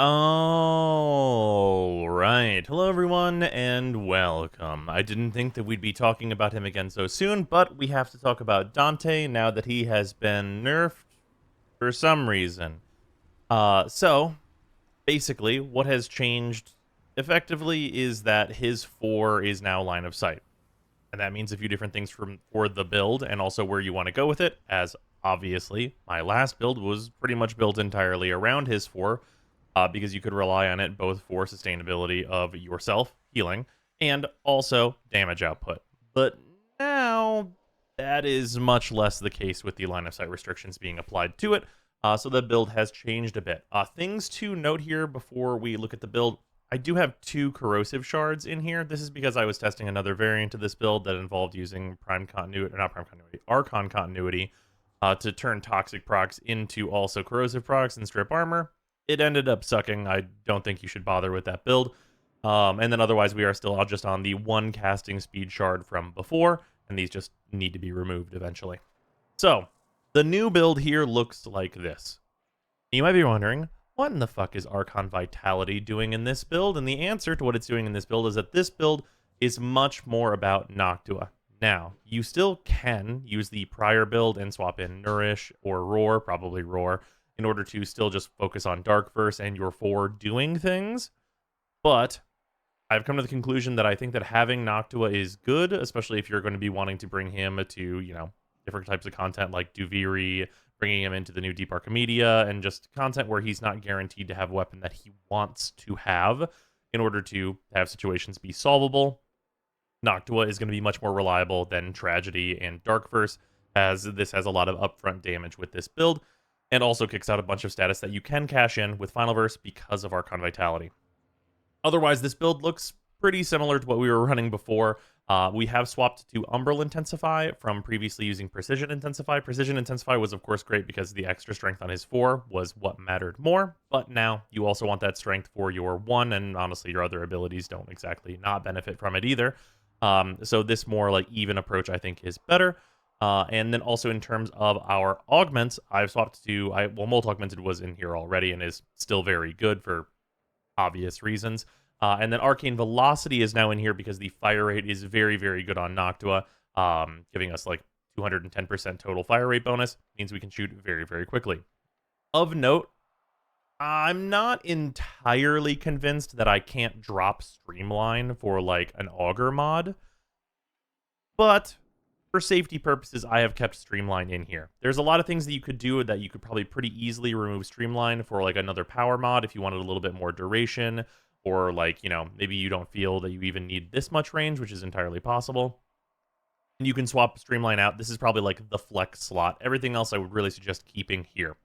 All right. Hello, everyone, and welcome. I didn't think that we'd be talking about him again so soon, but we have to talk about Dante now that he has been nerfed for some reason. So, basically, what has changed effectively is that his 4 is now line of sight. And that means a few different things for the build and also where you want to go with it, as obviously my last build was pretty much built entirely around his 4, because you could rely on it both for sustainability of yourself, healing, and also damage output. But now that is much less the case with the line of sight restrictions being applied to it, so the build has changed a bit. Things to note here before we look at the build. I do have 2 corrosive shards in here. This is because I was testing another variant of this build that involved using Archon continuity, to turn toxic procs into also corrosive procs and strip armor. It ended up sucking. I don't think you should bother with that build. And then otherwise, we are still just on the 1 casting speed shard from before, and these just need to be removed eventually. So, the new build here looks like this. You might be wondering, what in the fuck is Archon Vitality doing in this build? And the answer to what it's doing in this build is that this build is much more about Noctua. Now, you still can use the prior build and swap in Nourish or Roar, probably Roar, in order to still just focus on Darkverse and your 4 doing things. But I've come to the conclusion that I think that having Noctua is good, especially if you're going to be wanting to bring him to, different types of content like Duviri, bringing him into the new Deep Archimedia, and just content where he's not guaranteed to have a weapon that he wants to have in order to have situations be solvable. Noctua is going to be much more reliable than Tragedy and Darkverse, as this has a lot of upfront damage with this build, and also kicks out a bunch of status that you can cash in with Final Verse because of Archon Vitality. Otherwise, this build looks pretty similar to what we were running before. We have swapped to Umbral Intensify from previously using Precision Intensify. Precision Intensify was, of course, great because the extra strength on his 4 was what mattered more, but now you also want that strength for your 1, and honestly, your other abilities don't exactly not benefit from it either. So this more like even approach, I think, is better. And then also in terms of our augments, I've swapped to, Molt Augmented was in here already and is still very good for obvious reasons. And then Arcane Velocity is now in here because the fire rate is very, very good on Noctua, giving us like 210% total fire rate bonus. Means we can shoot very, very quickly. Of note, I'm not entirely convinced that I can't drop Streamline for like an Augur mod, but for safety purposes, I have kept Streamline in here. There's a lot of things that you could do that you could probably pretty easily remove Streamline for like another power mod if you wanted a little bit more duration, or like, maybe you don't feel that you even need this much range, which is entirely possible. And you can swap Streamline out. This is probably like the flex slot. Everything else I would really suggest keeping here.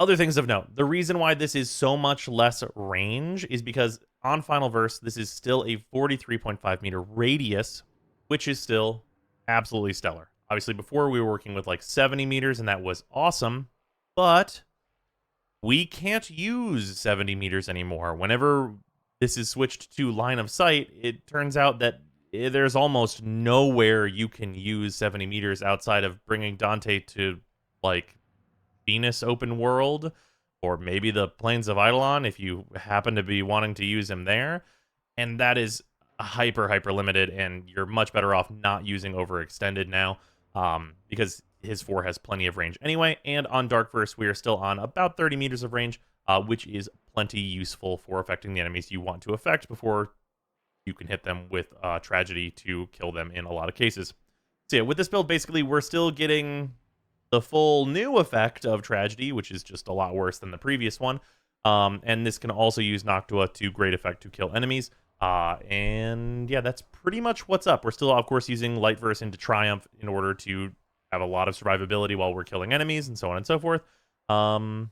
Other things of note, the reason why this is so much less range is because on Final Verse, this is still a 43.5 meter radius, which is still absolutely stellar. Obviously, before we were working with like 70 meters, and that was awesome, but we can't use 70 meters anymore. Whenever this is switched to line of sight, it turns out that there's almost nowhere you can use 70 meters outside of bringing Dante to, like, Venus open world, or maybe the Plains of Eidolon if you happen to be wanting to use him there. And that is hyper limited, and you're much better off not using overextended now, because his 4 has plenty of range anyway. And on Darkverse, we are still on about 30 meters of range, which is plenty useful for affecting the enemies you want to affect before you can hit them with Tragedy to kill them in a lot of cases. So yeah, with this build, basically, we're still getting the full new effect of Tragedy, which is just a lot worse than the previous one. And this can also use Noctua to great effect to kill enemies. And yeah, that's pretty much what's up. We're still, of course, using Lightverse into Triumph in order to have a lot of survivability while we're killing enemies and so on and so forth. And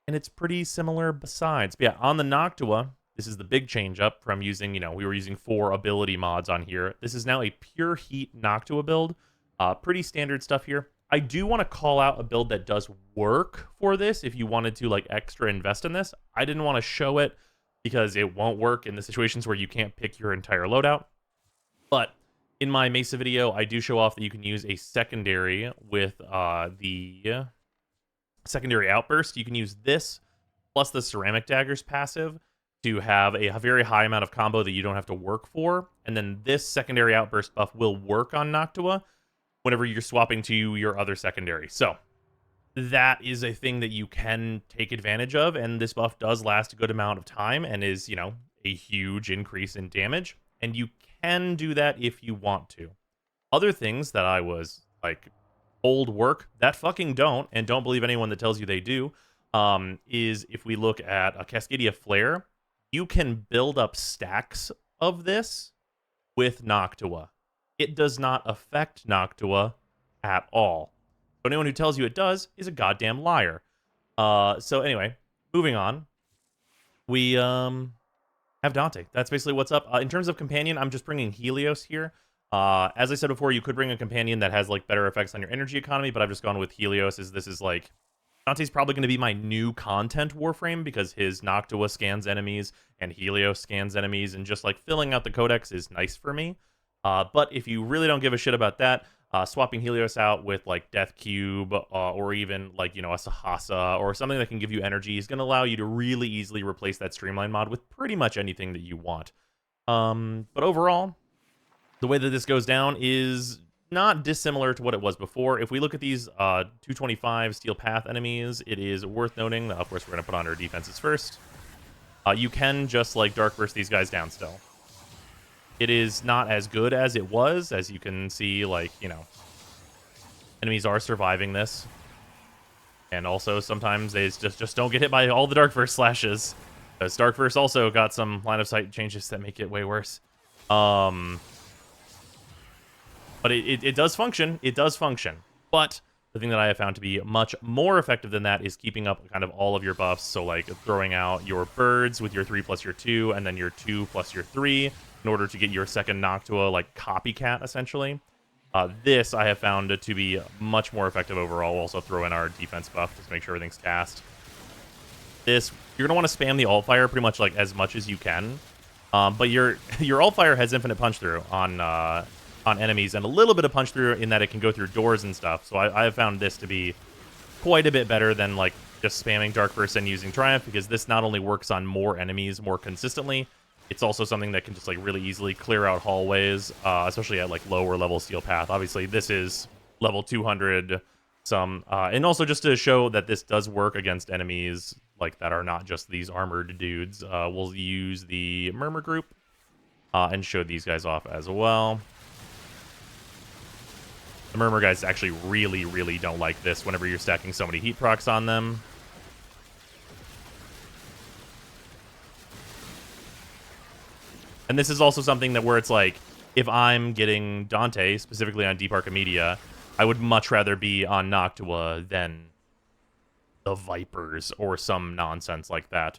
it's pretty similar besides. But yeah, on the Noctua, this is the big change up from using, we were using 4 ability mods on here. This is now a pure heat Noctua build. Pretty standard stuff here. I do want to call out a build that does work for this if you wanted to like extra invest in this. I didn't want to show it because it won't work in the situations where you can't pick your entire loadout. But in my Mesa video, I do show off that you can use a secondary with the secondary outburst. You can use this plus the Ceramic Dagger's passive to have a very high amount of combo that you don't have to work for. And then this secondary outburst buff will work on Noctua whenever you're swapping to your other secondary. So that is a thing that you can take advantage of, and this buff does last a good amount of time and is, a huge increase in damage, and you can do that if you want to. Other things that I was like told work that fucking don't, and don't believe anyone that tells you they do, is if we look at a Cascadia Flare, you can build up stacks of this with Noctua. It does not affect Noctua at all. So anyone who tells you it does is a goddamn liar. So anyway, moving on. We have Dante. That's basically what's up. In terms of companion, I'm just bringing Helios here. As I said before, you could bring a companion that has like better effects on your energy economy, but I've just gone with Helios. This is like Dante's probably going to be my new content Warframe because his Noctua scans enemies and Helios scans enemies, and just like filling out the codex is nice for me. But if you really don't give a shit about that, swapping Helios out with like Death Cube or even like, a Sahasa or something that can give you energy is going to allow you to really easily replace that Streamline mod with pretty much anything that you want. But overall, the way that this goes down is not dissimilar to what it was before. If we look at these 225 Steel Path enemies, it is worth noting that, of course, we're going to put on our defenses first. You can just like Dark Burst these guys down still. It is not as good as it was, as you can see, like, enemies are surviving this. And also, sometimes they just don't get hit by all the Dark Burst slashes. Because Dark Burst also got some line of sight changes that make it way worse. But it does function. It does function. But the thing that I have found to be much more effective than that is keeping up kind of all of your buffs. So, like, throwing out your birds with your 3 plus your 2, and then your 2 plus your 3, in order to get your second Noctua, like, copycat, essentially. This I have found to be much more effective overall. We'll also throw in our defense buff just to make sure everything's cast. This, you're going to want to spam the alt fire pretty much, like, as much as you can. But your alt fire has infinite punch through on enemies, and a little bit of punch through in that it can go through doors and stuff. So I have found this to be quite a bit better than, like, just spamming Dark Burst and using Triumph, because this not only works on more enemies more consistently, it's also something that can just, like, really easily clear out hallways, especially at, like, lower level Steel Path. Obviously, this is level 200 some, and also just to show that this does work against enemies, like, that are not just these armored dudes, we'll use the Murmur group, and show these guys off as well. The Murmur guys actually really, really don't like this whenever you're stacking so many heat procs on them. And this is also something that where it's like, if I'm getting Dante, specifically on Deep Archimedia, I would much rather be on Noctua than the Vipers or some nonsense like that.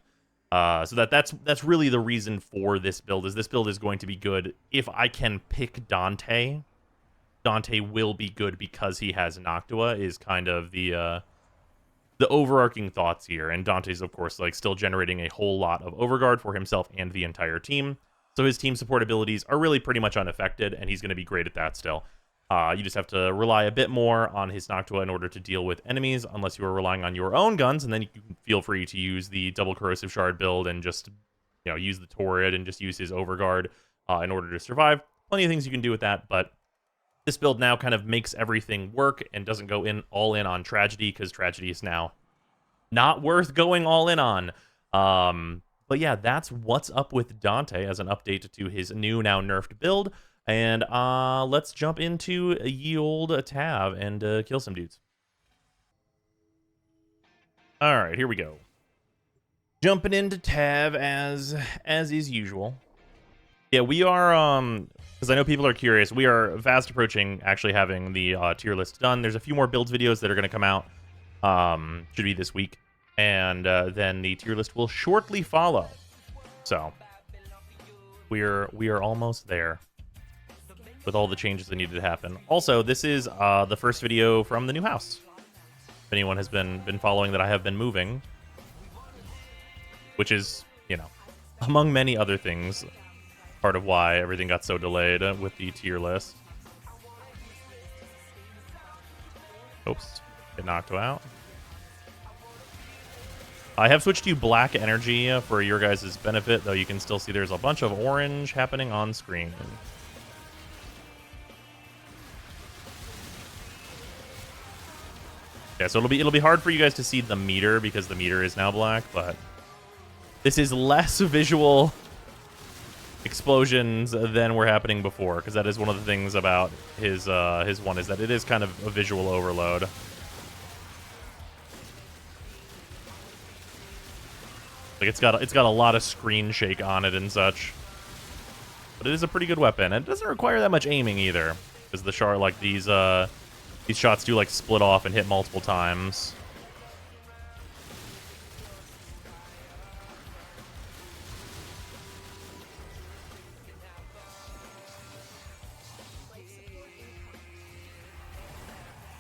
So that's really the reason for this build, is this build is going to be good. If I can pick Dante, Dante will be good because he has Noctua, is kind of the overarching thoughts here. And Dante's, of course, like, still generating a whole lot of overguard for himself and the entire team. So his team support abilities are really pretty much unaffected, and he's going to be great at that still. You just have to rely a bit more on his Noctua in order to deal with enemies, unless you are relying on your own guns, and then you can feel free to use the double corrosive shard build and just, use the Torrid and just use his overguard in order to survive. Plenty of things you can do with that, but this build now kind of makes everything work and doesn't go all in on Tragedy, because Tragedy is now not worth going all in on. But yeah, that's what's up with Dante as an update to his new, now nerfed build. And let's jump into ye old Tav and kill some dudes. All right, here we go. Jumping into Tav as is usual. Yeah, we are, because I know people are curious, we are fast approaching actually having the tier list done. There's a few more builds videos that are going to come out. Should be this week. And then the tier list will shortly follow. So we are almost there with all the changes that needed to happen. Also, this is the first video from the new house. If anyone has been following that, I have been moving, which is, among many other things, part of why everything got so delayed with the tier list. Oops, get knocked out. I have switched to black energy for your guys' benefit, though you can still see there's a bunch of orange happening on screen. Yeah, so it'll be hard for you guys to see the meter because the meter is now black, but this is less visual explosions than were happening before, because that is one of the things about his one is that it is kind of a visual overload. Like it's got a lot of screen shake on it and such, but it is a pretty good weapon. And it doesn't require that much aiming either, because the shard like these shots do like split off and hit multiple times.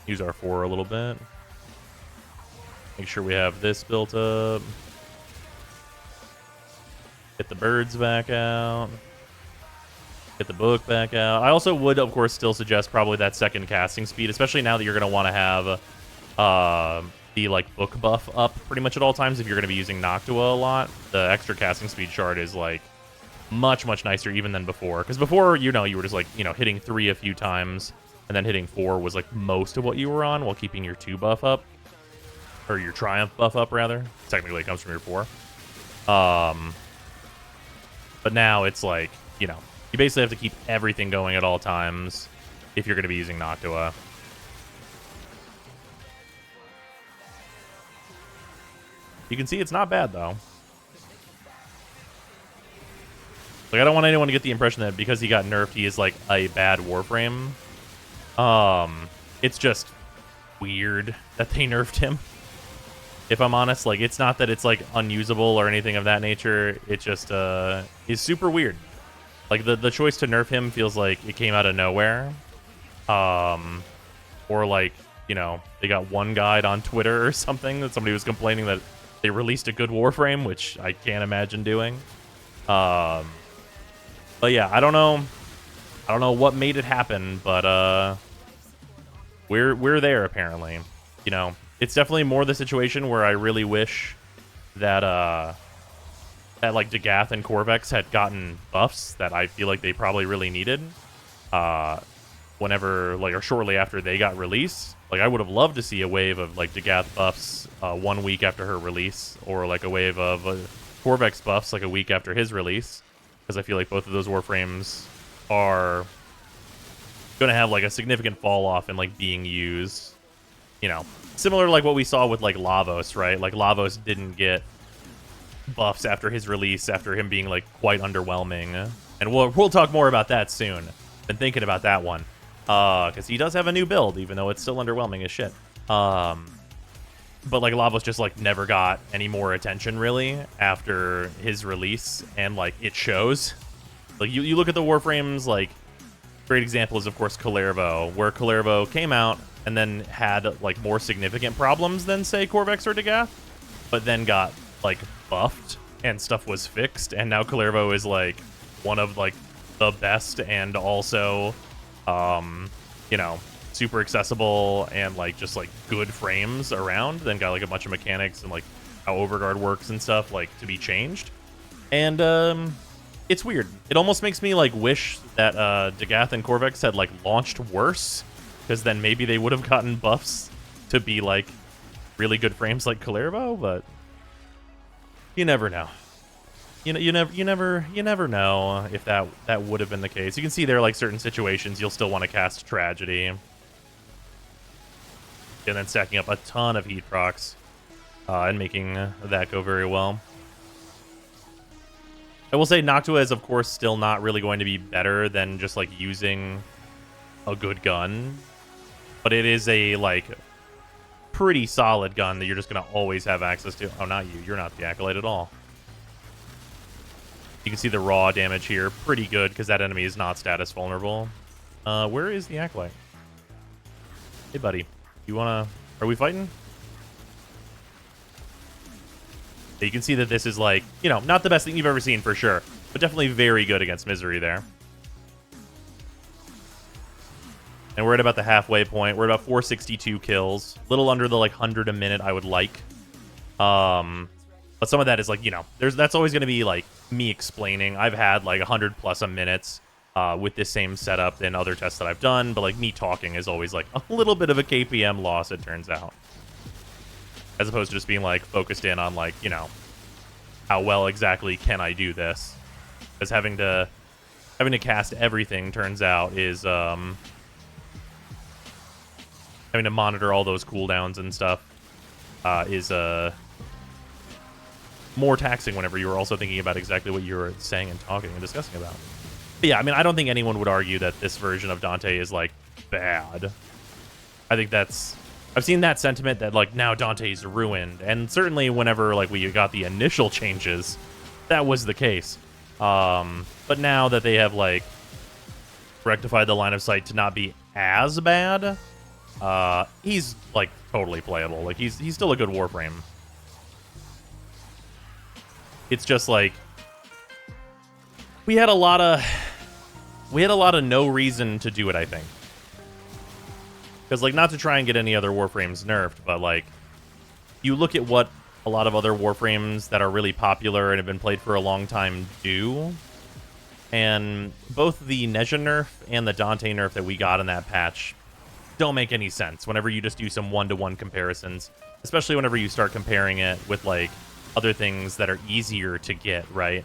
Use our 4 a little bit. Make sure we have this built up. Get the birds back out. Get the book back out. I also would, of course, still suggest probably that second casting speed, especially now that you're going to want to have the like book buff up pretty much at all times if you're going to be using Noctua a lot. The extra casting speed shard is like much nicer even than before. Because before, you know, you were just like, you know, hitting 3 a few times and then hitting 4 was like most of what you were on while keeping your 2 buff up. Or your Triumph buff up, rather. Technically, it comes from your 4. But now it's like, you know, you basically have to keep everything going at all times if you're going to be using Noctua. You can see it's not bad, though. Like, I don't want anyone to get the impression that because he got nerfed, he is, like, a bad Warframe. It's just weird that they nerfed him. If I'm honest, like, it's not that it's, like, unusable or anything of that nature. It just, is super weird. Like, the choice to nerf him feels like it came out of nowhere. Or, like, you know, they got one guide on Twitter or something that somebody was complaining that they released a good Warframe, which I can't imagine doing. But, yeah, I don't know. I don't know what made it happen, but, we're there, apparently. You know, it's definitely more the situation where I really wish that, that like Dagath and Corvex had gotten buffs that I feel like they probably really needed. Whenever, like, or shortly after they got released. Like, I would have loved to see a wave of, like, Dagath buffs 1 week after her release, or, like, a wave of Corvex buffs, like, a week after his release. Because I feel like both of those Warframes are going to have, like, a significant fall-off in, like, being used. You know, similar to, like, what we saw with, like, Lavos, right? Like, Lavos didn't get buffs after his release, after him being, like, quite underwhelming. And we'll talk more about that soon. Been thinking about that one. Because he does have a new build, even though it's still underwhelming as shit. But, like, Lavos just, like, never got any more attention, really, after his release, and, like, it shows. Like, you look at the Warframes, like, great example is, of course, Kalervo, where Kalervo came out and then had, like, more significant problems than, say, Corvex or Dagath, but then got, like, buffed, and stuff was fixed, and now Kalervo is, like, one of, like, the best, and also, you know, super accessible and, like, just, like, good frames around, then got, like, a bunch of mechanics and, like, how Overguard works and stuff, like, to be changed. And, it's weird. It almost makes me, like, wish that, Dagath and Corvex had, like, launched worse, because then maybe they would have gotten buffs to be, like, really good frames like Kalervo, but you never know. You never know if that would have been the case. You can see there are, like, certain situations you'll still want to cast Tragedy. And then stacking up a ton of heat procs and making that go very well. I will say Noctua is, of course, still not really going to be better than just, like, using a good gun. But it is a, like, pretty solid gun that you're just going to always have access to. Oh, not you. You're not the Acolyte at all. You can see the raw damage here. Pretty good, because that enemy is not status vulnerable. Where is the Acolyte? Hey, buddy. You wanna... Are we fighting? Yeah, you can see that this is, like, you know, not the best thing you've ever seen, for sure. But definitely very good against Misery there. And we're at about the halfway point. We're at about 462 kills. A little under the, like, 100 a minute I would like. But some of that is like, you know, that's always going to be like me explaining. I've had like 100+ minutes with this same setup in other tests that I've done, but like me talking is always like a little bit of a KPM loss, it turns out. As opposed to just being like focused in on like, you know, how well exactly can I do this? Because having to cast everything, turns out, is having to monitor all those cooldowns and stuff is more taxing whenever you were also thinking about exactly what you were saying and talking and discussing about. But yeah, I mean, I don't think anyone would argue that this version of Dante is like bad. I think I've seen that sentiment that like now Dante's ruined, and certainly whenever like we got the initial changes, that was the case. But now that they have like rectified the line of sight to not be as bad, he's like totally playable. Like he's still a good Warframe. It's just like we had a lot of no reason to do it, I think. Because like, not to try and get any other Warframes nerfed, but like you look at what a lot of other Warframes that are really popular and have been played for a long time do, and both the Nezha nerf and the Dante nerf that we got in that patch don't make any sense whenever you just do some one-to-one comparisons, especially whenever you start comparing it with like other things that are easier to get, right?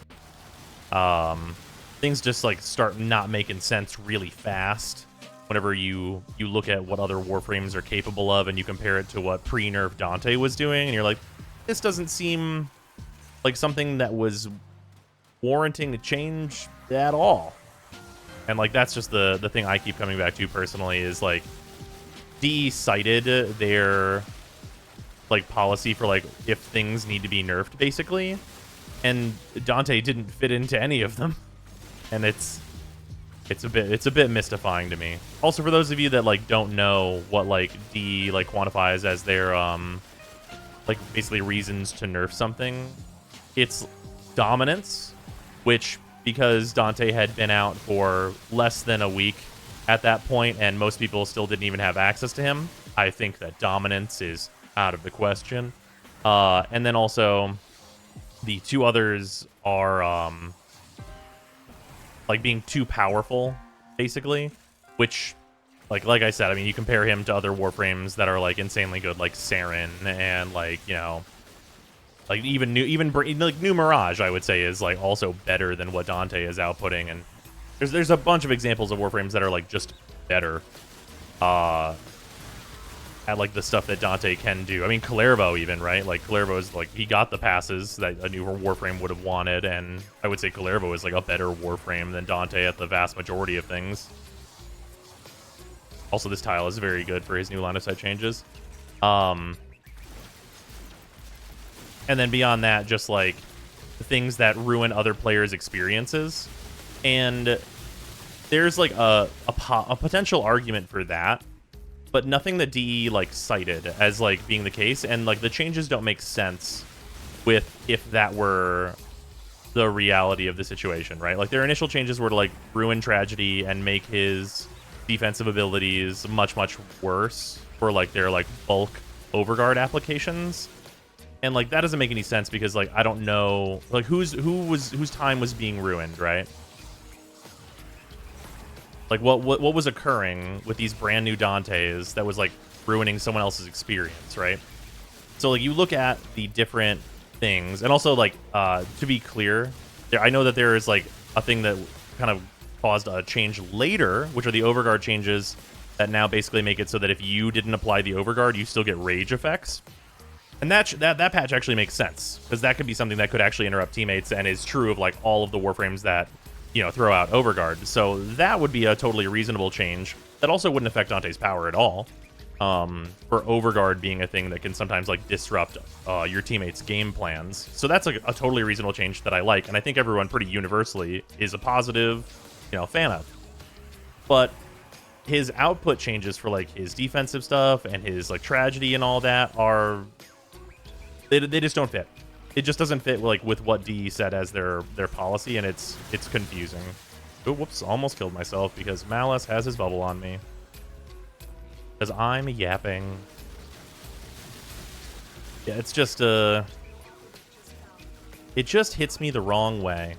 Things just like start not making sense really fast whenever you look at what other Warframes are capable of and you compare it to what pre-nerf Dante was doing, and you're like, this doesn't seem like something that was warranting a change at all. And like, that's just the thing I keep coming back to personally, is like DE cited their like policy for like if things need to be nerfed, basically, and Dante didn't fit into any of them, and it's a bit mystifying to me. Also, for those of you that like don't know what like DE like quantifies as their like basically reasons to nerf something, it's dominance, which, because Dante had been out for less than a week at that point and most people still didn't even have access to him, I think that dominance is out of the question. And then also the two others are like being too powerful, basically, which like I said, I mean, you compare him to other Warframes that are like insanely good, like Saren, and like, you know, like even New Mirage, I would say, is like also better than what Dante is outputting, and there's a bunch of examples of Warframes that are like just better at like the stuff that Dante can do. I mean, Kalervo even, right? Like Kalervo's like, he got the passes that a newer Warframe would have wanted, and I would say Kalervo is like a better Warframe than Dante at the vast majority of things. Also, this tile is very good for his new line of sight changes. And then beyond that, just like the things that ruin other players' experiences. And there's like a potential argument for that, but nothing that DE like cited as like being the case. And like the changes don't make sense with if that were the reality of the situation, right? Like their initial changes were to like ruin Tragedy and make his defensive abilities much worse for like their like bulk overguard applications. And like that doesn't make any sense, because like I don't know like whose time was being ruined, right? Like what was occurring with these brand new Dantes that was like ruining someone else's experience, right? So like you look at the different things, and also like to be clear, I know that there is like a thing that kind of caused a change later, which are the overguard changes that now basically make it so that if you didn't apply the overguard, you still get rage effects. And that patch actually makes sense, because that could be something that could actually interrupt teammates, and is true of like all of the Warframes that, you know, throw out overguard. So that would be a totally reasonable change that also wouldn't affect Dante's power at all. For overguard being a thing that can sometimes like disrupt your teammates' game plans. So that's like a totally reasonable change that I like, and I think everyone pretty universally is a positive, you know, fan of. But his output changes for like his defensive stuff and his like Tragedy and all that are, they just don't fit. It just doesn't fit like with what DE said as their policy, and it's confusing. Oh, whoops, almost killed myself because Malice has his bubble on me. Because I'm yapping. Yeah, it's just It just hits me the wrong way.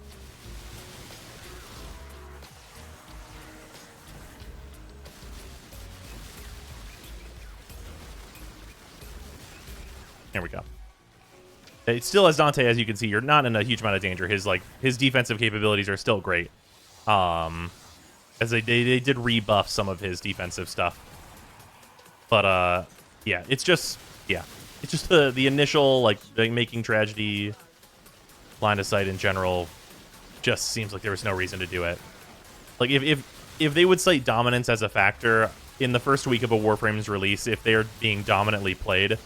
There we go. It still has Dante, as you can see. You're not in a huge amount of danger. His defensive capabilities are still great. As they did rebuff some of his defensive stuff. But yeah, it's just the initial like making tragedy line of sight in general just seems like there was no reason to do it. Like if they would cite dominance as a factor in the first week of a Warframe's release, if they're being dominantly played,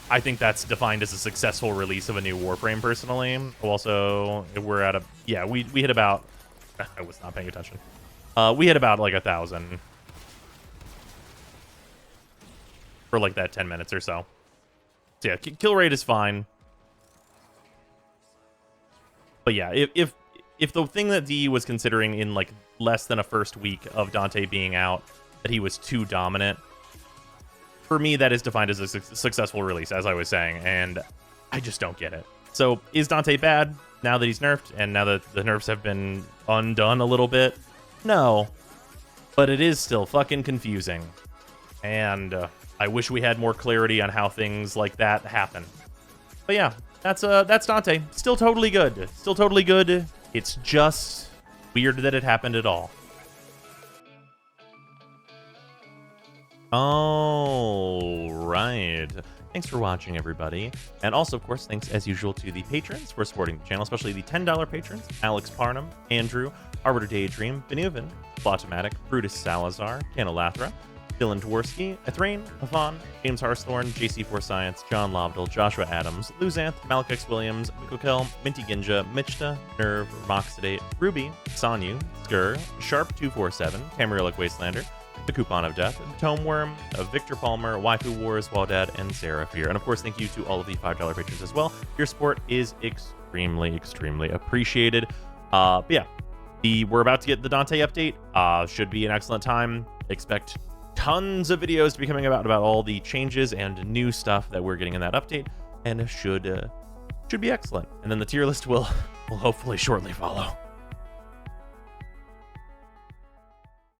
I think that's defined as a successful release of a new Warframe, personally. Also, we're at we hit about... I was not paying attention. We hit about, like, 1,000. For, like, that 10 minutes or so. So, yeah, kill rate is fine. But, yeah, if the thing that DE was considering in, like, less than a first week of Dante being out, that he was too dominant... For me, that is defined as a successful release, as I was saying, and I just don't get it. So, is Dante bad now that he's nerfed, and now that the nerfs have been undone a little bit? No. But it is still fucking confusing. And I wish we had more clarity on how things like that happen. But yeah, that's Dante. Still totally good. Still totally good. It's just weird that it happened at all. All right. Thanks for watching, everybody. And also, of course, thanks, as usual, to the patrons for supporting the channel, especially the $10 patrons: Alex Parnham, Andrew, Arbiter Daydream, Benuven, Plotomatic, Brutus Salazar, Canolathra, Dylan Dworsky, Ethrain, Avon, James Harstthorne, JC4Science, John Lobdell, Joshua Adams, Luzanth, Malakix Williams, Mikokel, Minty Ginja, Michta, Nerve, Moxidate, Ruby, Sanyu, Skur, Sharp247, Camarilla Wastelander, The Coupon of Death, Tomeworm, Victor Palmer, Waifu Wars, Waldad, and Seraphir. And of course, thank you to all of the $5 patrons as well. Your support is extremely, extremely appreciated. But yeah, we're about to get the Dante update. Should be an excellent time. Expect tons of videos to be coming about all the changes and new stuff that we're getting in that update, and should be excellent. And then the tier list will hopefully shortly follow.